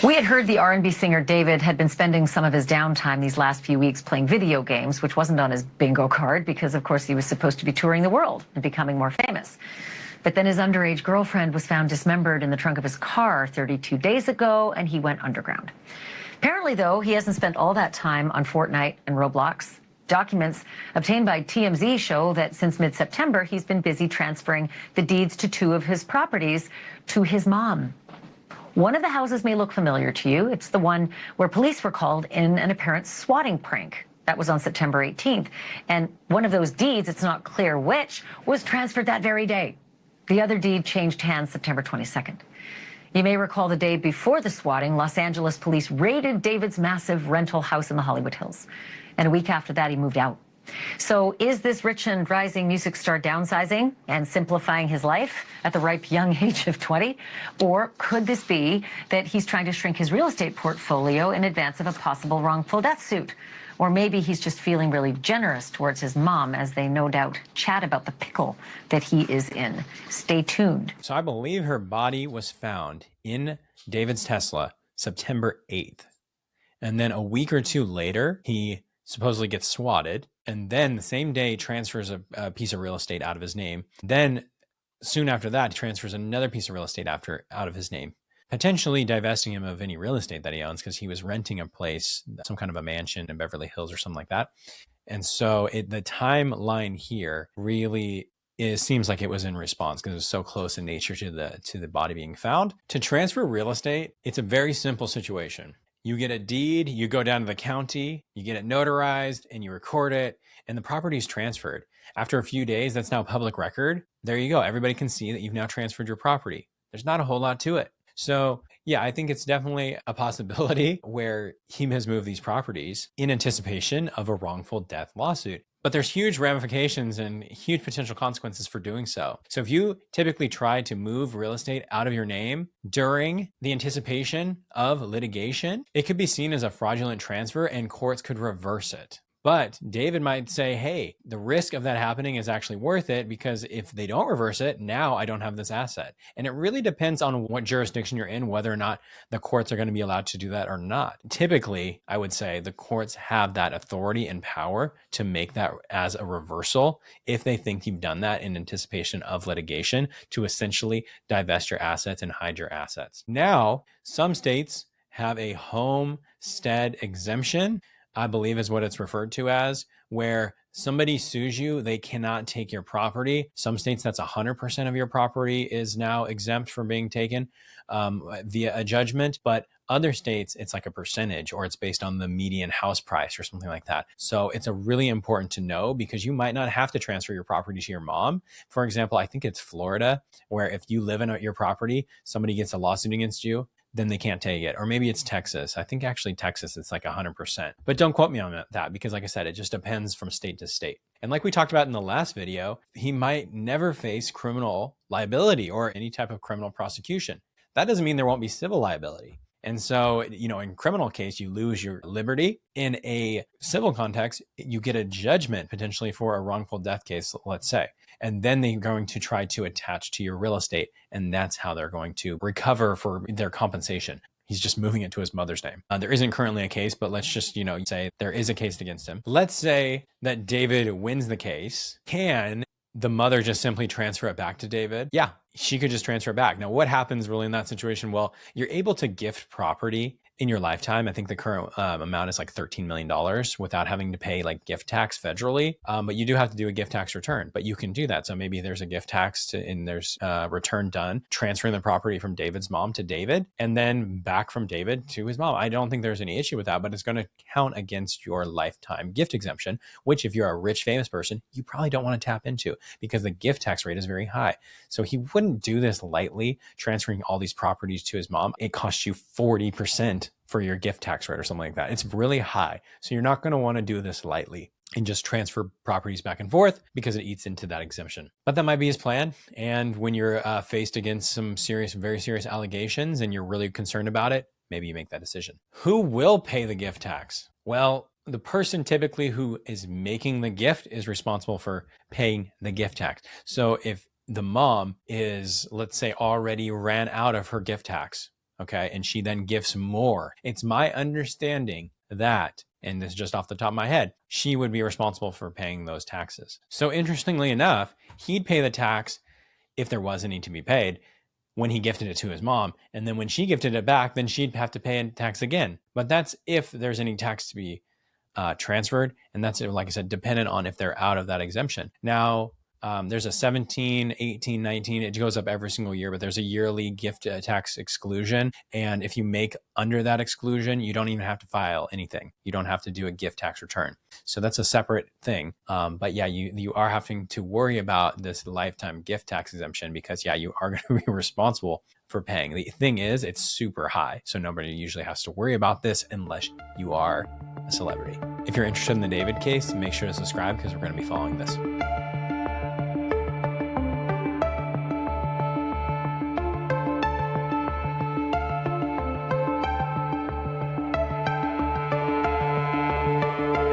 We had heard the R&B singer David had been spending some of his downtime these last few weeks playing video games, which wasn't on his bingo card because, of course, he was supposed to be touring the world and becoming more famous. But then his underage girlfriend was found dismembered in the trunk of his car 32 days ago, and he went underground. Apparently, though, he hasn't spent all that time on Fortnite and Roblox. Documents obtained by TMZ show that since mid-September, he's been busy transferring the deeds to 2 of his properties to his mom. One of the houses may look familiar to you. It's the one where police were called in an apparent swatting prank. That was on September 18th. And one of those deeds, it's not clear which, was transferred that very day. The other deed changed hands September 22nd. You may recall the day before the swatting, Los Angeles police raided David's massive rental house in the Hollywood Hills. And a week after that, he moved out. So is this rich and rising music star downsizing and simplifying his life at the ripe young age of 20? Or could this be that he's trying to shrink his real estate portfolio in advance of a possible wrongful death suit? Or maybe he's just feeling really generous towards his mom as they no doubt chat about the pickle that he is in. Stay tuned. So I believe her body was found in David's Tesla September 8th. And then a week or two later, he supposedly gets swatted, and then the same day transfers a piece of real estate out of his name. Then soon after that, he transfers another piece of real estate out of his name, potentially divesting him of any real estate that he owns because he was renting a place, some kind of a mansion in Beverly Hills or something like that. And so the timeline here really seems like it was in response because it was so close in nature to the body being found. To transfer real estate, it's a very simple situation. You get a deed, you go down to the county, you get it notarized, and you record it, and the property is transferred. After a few days, that's now public record. There you go. Everybody can see that you've now transferred your property. There's not a whole lot to it. So yeah, I think it's definitely a possibility where he has moved these properties in anticipation of a wrongful death lawsuit. But there's huge ramifications and huge potential consequences for doing so. So if you typically try to move real estate out of your name during the anticipation of litigation, it could be seen as a fraudulent transfer and courts could reverse it. But David might say, hey, the risk of that happening is actually worth it because if they don't reverse it, now I don't have this asset. And it really depends on what jurisdiction you're in, whether or not the courts are going to be allowed to do that or not. Typically, I would say the courts have that authority and power to make that as a reversal if they think you've done that in anticipation of litigation to essentially divest your assets and hide your assets. Now, some states have a homestead exemption, I believe is what it's referred to as, where somebody sues you, they cannot take your property. Some states, that's 100% of your property is now exempt from being taken via a judgment. But other states, it's like a percentage or it's based on the median house price or something like that. So it's really important to know because you might not have to transfer your property to your mom. For example, I think it's Florida, where if you live in your property, somebody gets a lawsuit against you, then they can't take it. Or maybe it's Texas. I think actually Texas, it's like 100%. But don't quote me on that because like I said, it just depends from state to state. And like we talked about in the last video, he might never face criminal liability or any type of criminal prosecution. That doesn't mean there won't be civil liability. And so, in criminal case, you lose your liberty. In a civil context, you get a judgment potentially for a wrongful death case, let's say. And then they're going to try to attach to your real estate. And that's how they're going to recover for their compensation. He's just moving it to his mother's name. There isn't currently a case, but let's just, say there is a case against him. Let's say that David wins the case. Can the mother just simply transfer it back to David? Yeah, she could just transfer it back. Now, what happens really in that situation? Well, you're able to gift property in your lifetime. I think the current amount is like $13 million without having to pay like gift tax federally. But you do have to do a gift tax return, but you can do that. So maybe there's a gift tax and there's a return done, transferring the property from David's mom to David and then back from David to his mom. I don't think there's any issue with that, but it's going to count against your lifetime gift exemption, which if you're a rich, famous person, you probably don't want to tap into because the gift tax rate is very high. So he wouldn't do this lightly, transferring all these properties to his mom. It costs you 40% for your gift tax rate or something like that. It's really high. So you're not going to want to do this lightly and just transfer properties back and forth because it eats into that exemption. But that might be his plan. And when you're faced against some very serious allegations and you're really concerned about it, maybe you make that decision. Who will pay the gift tax? Well, the person typically who is making the gift is responsible for paying the gift tax. So if the mom is, let's say, already ran out of her gift tax, Okay. And she then gifts more. It's my understanding that, and this is just off the top of my head, she would be responsible for paying those taxes. So interestingly enough, he'd pay the tax if there was any to be paid when he gifted it to his mom. And then when she gifted it back, then she'd have to pay a tax again. But that's if there's any tax to be transferred. And that's, like I said, dependent on if they're out of that exemption. Now, there's a 17, 18, 19, it goes up every single year, but there's a yearly gift tax exclusion. And if you make under that exclusion, you don't even have to file anything. You don't have to do a gift tax return. So that's a separate thing. But yeah, you are having to worry about this lifetime gift tax exemption because yeah, you are going to be responsible for paying. The thing is, it's super high. So nobody usually has to worry about this unless you are a celebrity. If you're interested in the David case, make sure to subscribe because we're going to be following this.